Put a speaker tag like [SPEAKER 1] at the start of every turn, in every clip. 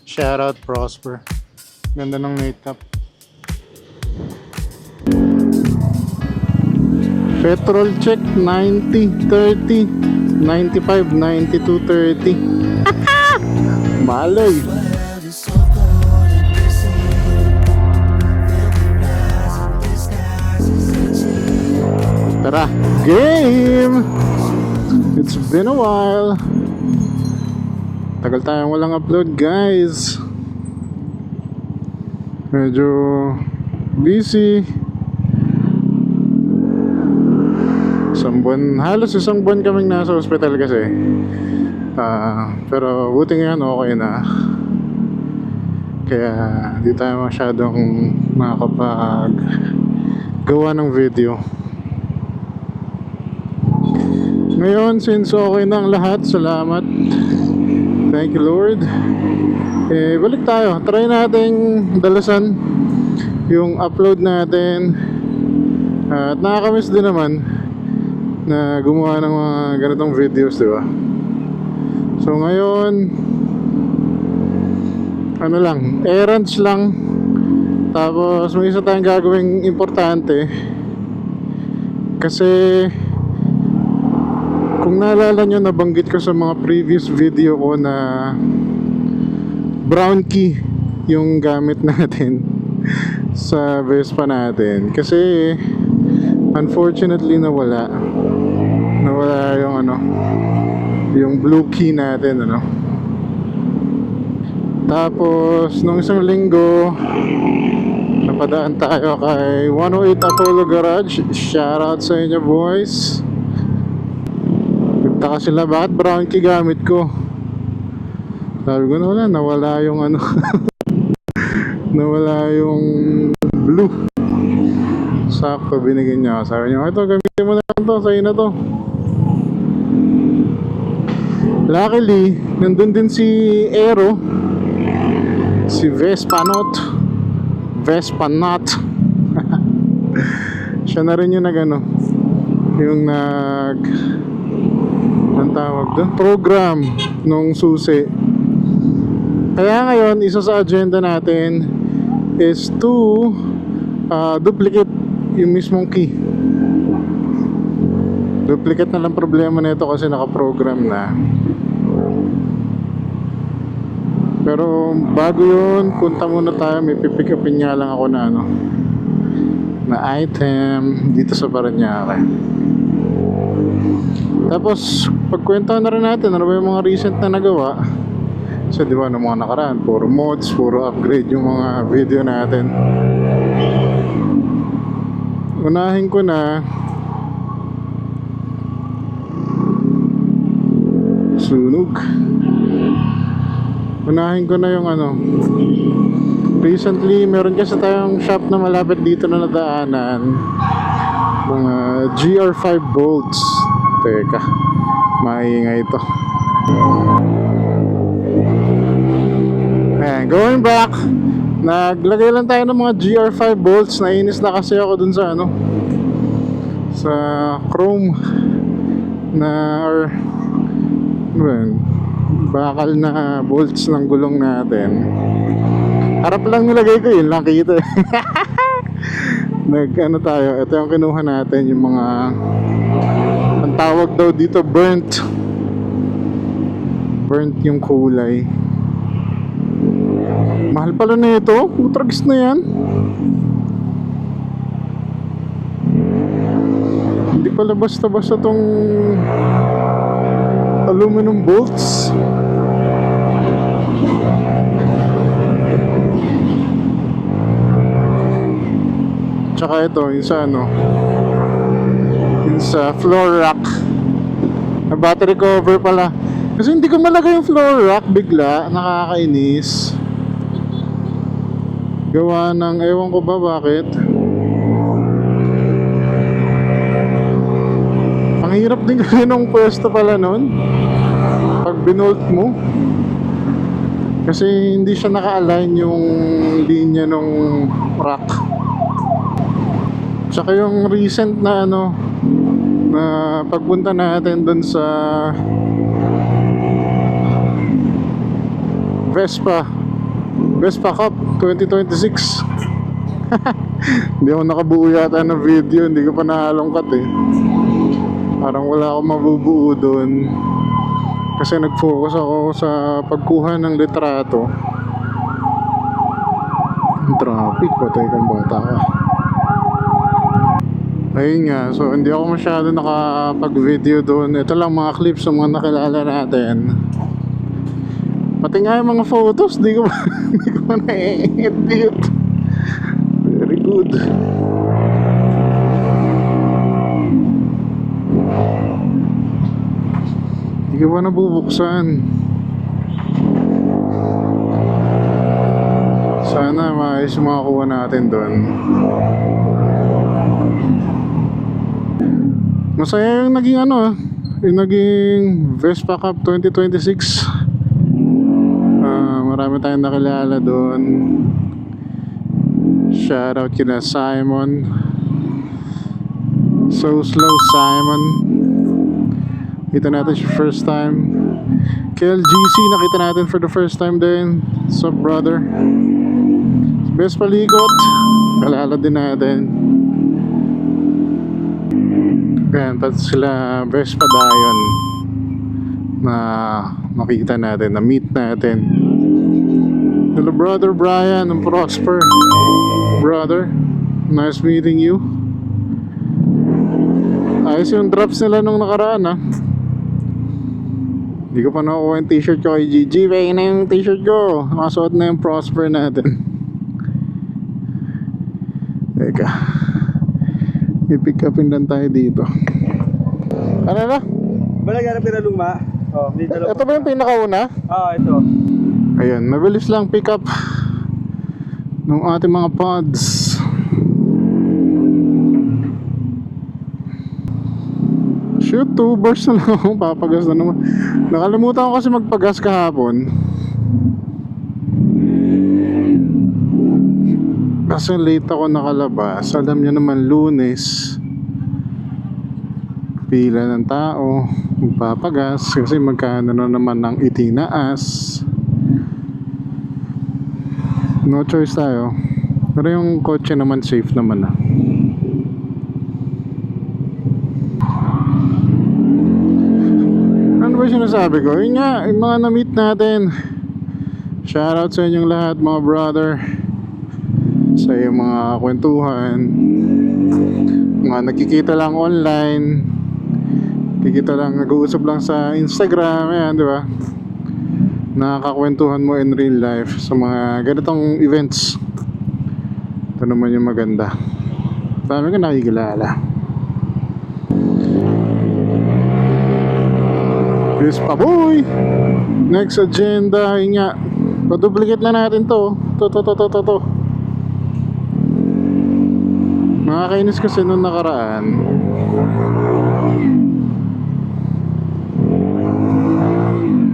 [SPEAKER 1] Shoutout Prosper. Ganda ng makeup. Petrol check 90, 30, 95, 92, 30. Maloy. Tara, game! It's been a while. Tagal tayong walang upload, guys. Medyo busy. Halos isang buwan kaming nasa hospital kasi. Pero buti ngayon okay na. Kaya di tayo masyadong makakapag gawa ng video. Ngayon, since okay na ang lahat, salamat. Thank you, Lord. Balik tayo. Try nating dalasan yung upload natin. At nakakamiss din naman na gumawa ng mga ganitong videos, di ba? So ngayon, ano lang, errands lang. Tapos may isa tayong gagawing importante. Kasi kung naalala nyo, nabanggit ko sa mga previous video ko na brown key yung gamit natin sa Vespa natin. Kasi unfortunately nawala yung yung blue key natin, Tapos nung isang linggo napadaan tayo kay 108 Apollo Garage. Shoutout sa inyo, boys. Nagtaka sila bakit brown key gamit ko. Sabi ko na nawala yung nawala yung blue. Sakto binigyan niya. Sabi niya, ito gamitin mo na to, sa'yo na to. Luckily, nandun din si Aero, si Vespanot. Siya na rin yung yung ang tawag doon, program nung susi. Kaya ngayon, isa sa agenda natin is to duplicate yung mismong key. Duplicate na lang problema nito kasi nakaprogram na. Pero bago yun, punta muna tayo. May pipick upin nga lang ako na item dito sa Parañaque. Tapos pagkwentuhan na rin natin ano ba yung mga recent na nagawa. So di ba, ng mga nakaraan, puro mods, puro upgrade yung mga video natin. Unahin ko na sunog. Unahin ko na yung recently meron kasi tayong shop na malapit dito na nadaanan, mga GR5 bolts. Teka, maingay ito. Ayan, going back, naglagay lang tayo ng mga GR5 bolts. Nainis na kasi ako dun sa sa chrome na bakal na bolts ng gulong natin. Harap lang nilagay ko, yun lang kita. Tayo, ito yung kinuha natin, yung mga ang tawag daw dito burnt yung kulay. Mahal pala na ito, putragis na yan. Hindi pala basta-basta tong aluminum bolts. Tsaka ito, yung sa floor rack na battery cover pala. Kasi hindi ko malagay yung floor rack bigla, nakakainis. Gawa ng, ewan ko ba bakit. Ang hirap din kasi nung pwesto pala nun pag binolt mo. Kasi hindi siya naka-align yung linya nung rack. Tsaka yung recent na na pagpunta natin dun sa Vespa Vespa Cup 2026. Hindi ako nakabuo yata ng video, hindi ko pa nahalongkat eh. Parang wala akong mabubuo doon. Kasi nag-focus ako sa pagkuha ng litrato. Ang traffic, patay kang bata ka. Ayun nga, so hindi ako masyado nakapag-video doon. Ito lang mga clips ng mga nakilala natin. Pati nga yung mga photos, di ko pa na-edit. Very good. Di ko pa nabubuksan. Sana maayos yung makakuha natin doon. Masaya yung naging yung naging Vespa Cup 2026. Marami tayong nakilala doon. Shoutout kina Simon. So slow Simon. Kita natin siya first time. KLGC nakita natin for the first time din. What's up brother? Vespa Ligot kalala din natin. Yan, pati sila Vespa Dion na makita natin, na meet natin. Hello brother Brian and Prosper. Brother, nice meeting you. Ayos yung drops nila nung nakaraan ha. Hindi ko pa nakukuha yung t-shirt ko kay Gigi. Pay na yung t-shirt ko. Nakasuot na yung Prosper natin. Teka, i-pick upin lang tayo dito. Ano na?
[SPEAKER 2] Balagyan na luma. Oh, may dalawa.
[SPEAKER 1] Ito ba yung pinakauna?
[SPEAKER 2] Ito.
[SPEAKER 1] Ayan, mabilis lang pick up ng ating mga pods. Shoot, 2 bars na lang akong papagas na naman. Nakalimutan ko kasi magpagas kahapon. Kasi late ako nakalabas. Alam niyo naman Lunes, pila ng tao magpapagas kasi magkano na naman ng itinaas. No choice tayo. Pero yung kotse naman safe naman na. Ano ba sinasabi ko? Yun nga, yung mga na-meet natin. Shoutout sa inyong lahat mga brother. Sa iyong mga kwentuhan. Mga nakikita lang online. Nakikita lang, nag-uusap lang sa Instagram. Ayan, di ba? Nakakakwentuhan mo in real life sa mga ganitong events. Ito naman yung maganda. Dami ka nakikilala. Yes pa boy. Next agenda. Yun nga, paduplicate na natin to. To. Nakakainis kasi nung nakaraan.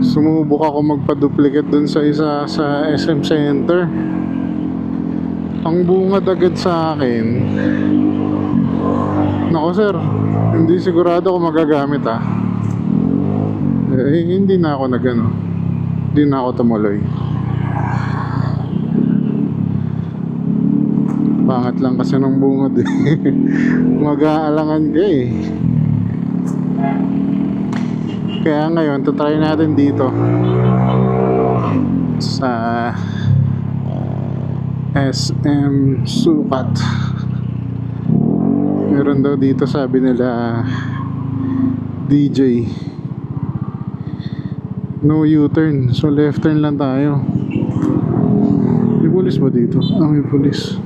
[SPEAKER 1] Sumubok ako magpa-duplicate dun sa isa sa SM Center. Ang bungad agad sa akin. Nako sir, hindi sigurado ako magagamit hindi na ako hindi na ako tumuloy. Pangat lang kasi ng bungad mag-aalangan ka Kaya ngayon, try natin dito sa SM Sukat. Meron daw dito sabi nila DJ no U-turn, so left turn lang tayo. May pulis ba dito? May pulis.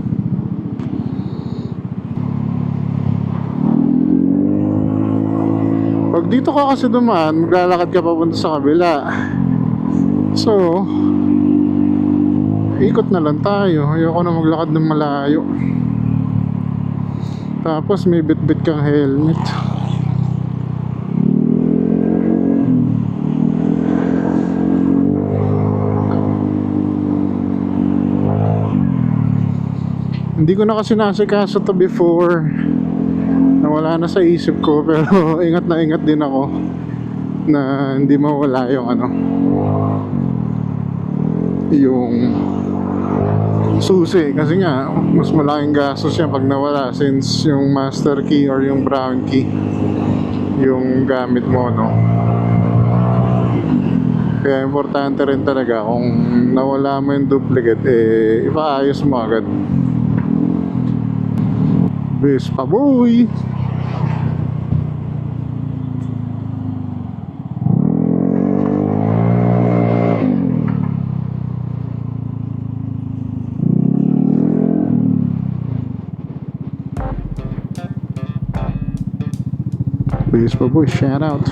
[SPEAKER 1] Pag dito ka kasi dumaan, maglalakad ka papunta sa kabila. So ikot na lang tayo. Ayoko na maglakad ng malayo. Tapos may bit-bit kang helmet. Hindi ko na kasi nasikaso to before. Nawala na sa isip ko. Pero ingat na ingat din ako na hindi mawala yung susi kasi nga mas malaking gastos yan pag nawala since yung master key or yung brown key yung gamit mo, no? Kaya importante rin talaga kung nawala mo yung duplicate, ipaayos mo agad. Vespa boy! Vespa boy, shout out.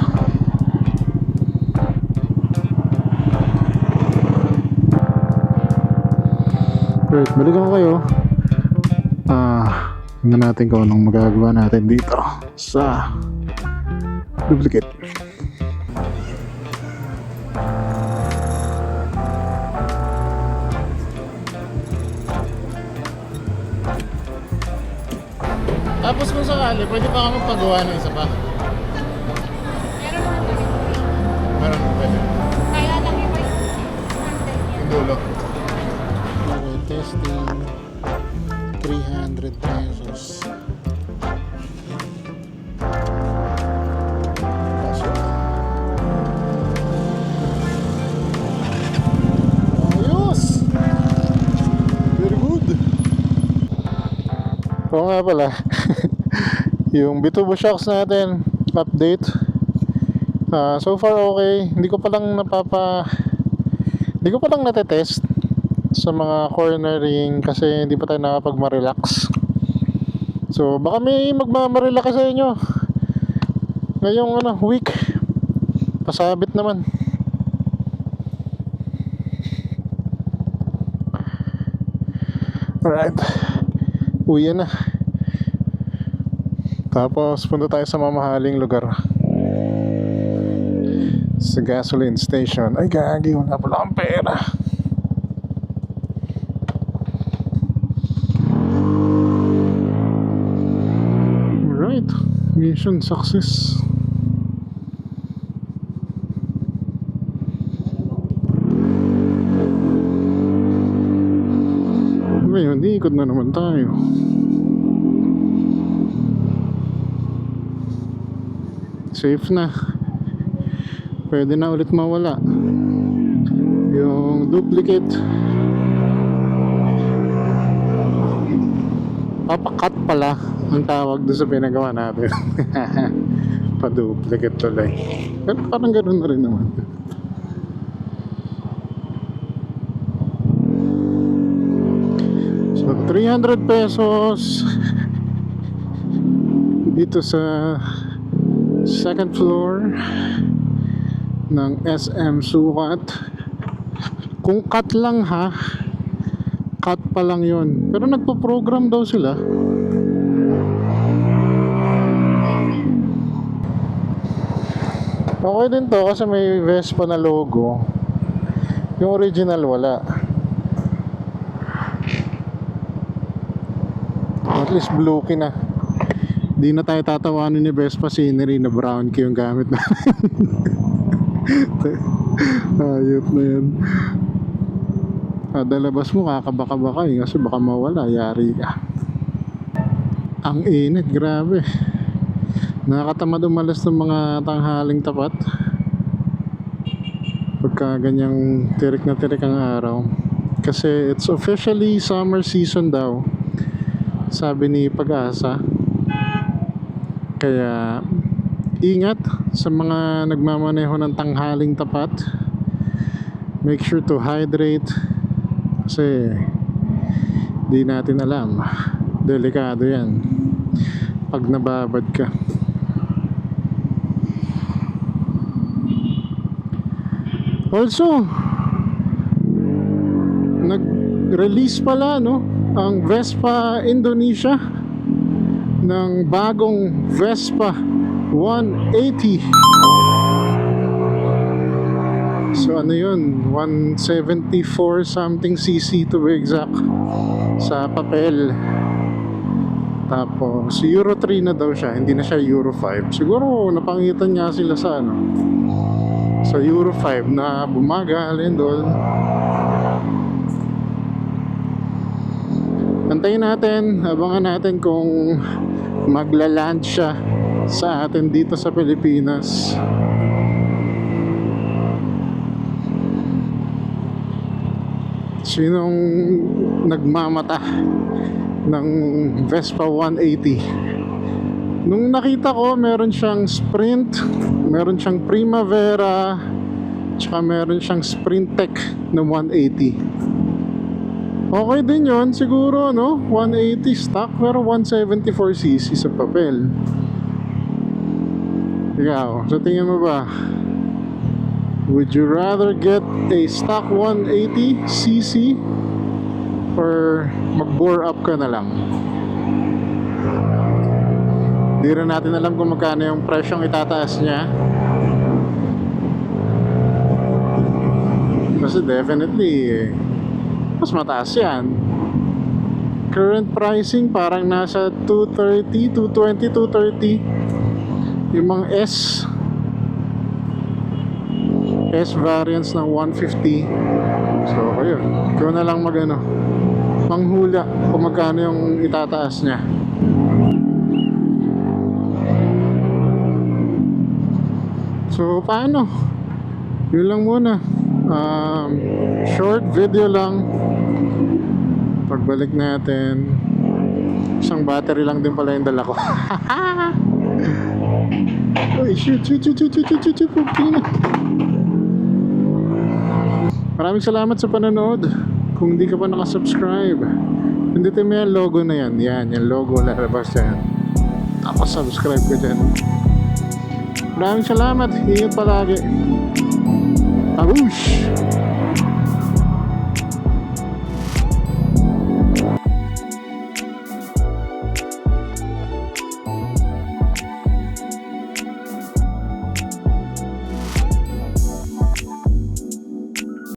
[SPEAKER 1] Right, balikan ko kayo. Tingnan natin kung anong magagawa natin dito sa duplicate. Tapos kung sakali, pwede pa kami pagawa ng isa pa. Meron mo pwede.
[SPEAKER 3] Kaya lang iba
[SPEAKER 1] Yung dulo. Okay, testing. 300 pesos. Pasok. Ayos! Very good. Oo nga pala. Yung Bitubo shocks natin, update. So far okay. Hindi ko pa lang natetest sa mga cornering kasi hindi pa tayo nakapag-relax. So baka may magmamarelax sa inyo ngayong week. Pasabit naman. Alright, uwi na. Tapos punta tayo sa mamahaling lugar, sa gasoline station. Ay gagi, wala pala akong pera. Alright, mission success. Ngayon, iikot na naman tayo. Safe na. Pwede na ulit mawala yung duplicate. Papakat pala ang tawag doon sa pinagawa natin. Pa-duplicate tuloy. Pero parang ganoon na rin naman. So 300 pesos dito sa second floor ng SM Sukat. Kung cut lang ha, cut pa lang yon. Pero nagpo-program daw sila. Okay din to kasi may Vespa na logo. Yung original wala. At least blue key na. Di na tayo tatawanin ni Vespa scenery na brown key yung gamit namin. Ayop na yan. Kada labas mo kakabaka-baka kasi baka mawala, yari ka. Ang init, grabe. Nakakatamad umalas ng mga tanghaling tapat pagka ganyang tirik na tirik ang araw. Kasi it's officially summer season daw, sabi ni Pag-asa. Kaya ingat sa mga nagmamaneho ng tanghaling tapat. Make sure to hydrate kasi di natin alam, delikado yan pag nababad ka. Also, nag-release pala ang Vespa Indonesia ng bagong Vespa 180. So ano yun, 174 something cc to be exact sa papel. Tapos Euro 3 na daw siya, hindi na siya Euro 5. Siguro napangitan nga sila sa sa Euro 5 na bumagal and all. Antayin natin, abangan natin kung magla-land siya sa atin dito sa Pilipinas. Sinong nagmamata ng Vespa 180? Nung nakita ko, meron siyang Sprint, meron siyang Primavera, tsaka meron siyang Sprint Tech na 180. Okay din yon siguro, no? 180 stock, pero 174cc sa papel. Ikaw, sa tingin mo ba? Would you rather get a stock 180cc or mag-bore up ka na lang? Di rin natin alam kung magkano yung presyong itataas niya. Kasi definitely mas mataas yan. Current pricing parang nasa 230, 220, 230. Yung mga S variants ng 150. So ayun, ikaw na lang manghula kung magkano yung itataas niya. So paano? Yun lang muna. Short video lang. Pagbalik natin, isang battery lang din pala yung dala ko. Ay, shoot. Maraming salamat sa panonood. Kung hindi ka pa nakasubscribe, pindutin mo yung logo na yan. Yan, yung logo lalabas yan. Tapos subscribe ka dyan. Maraming salamat. Ingat palagi. Abush!